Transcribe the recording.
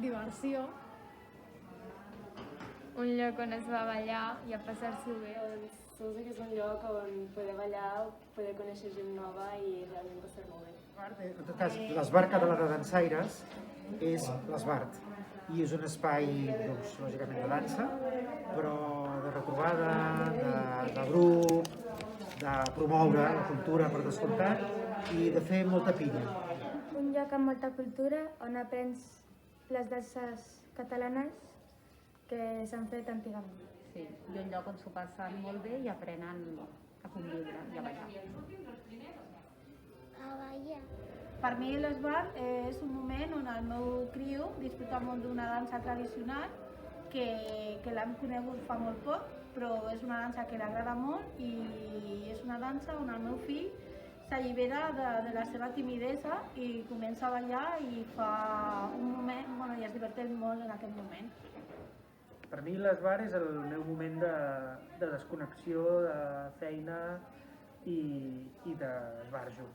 diversió. Un lloc on es va ballar i a passar-s'ho bé. Segur que és un lloc on poder ballar, poder conèixer gent nova i realment passar-m'ho bé. En tot cas, l'Esbart Català de Dansaires és l'Esbart i és un espai, doncs, lògicament de dansa, però de retrobada, de grup, de promoure la cultura per descomptat i de fer molta pinya. Un lloc amb molta cultura on aprens les danses catalanes que s'han fet antigament. Sí, i un lloc on s'ho passen molt bé i aprenen a conviure i a ballar. A ballar. Per mi l'Esbart és un moment on el meu criu disfruta molt d'una dansa tradicional que l'hem conegut fa molt poc, però és una dansa que l'agrada molt i és una dansa on el meu fill s'allibera de la seva timidesa i comença a ballar i fa un moment, i es diverteix molt en aquest moment. Per mi l'Esbart és el meu moment de desconnexió, de feina i d'esbarjo.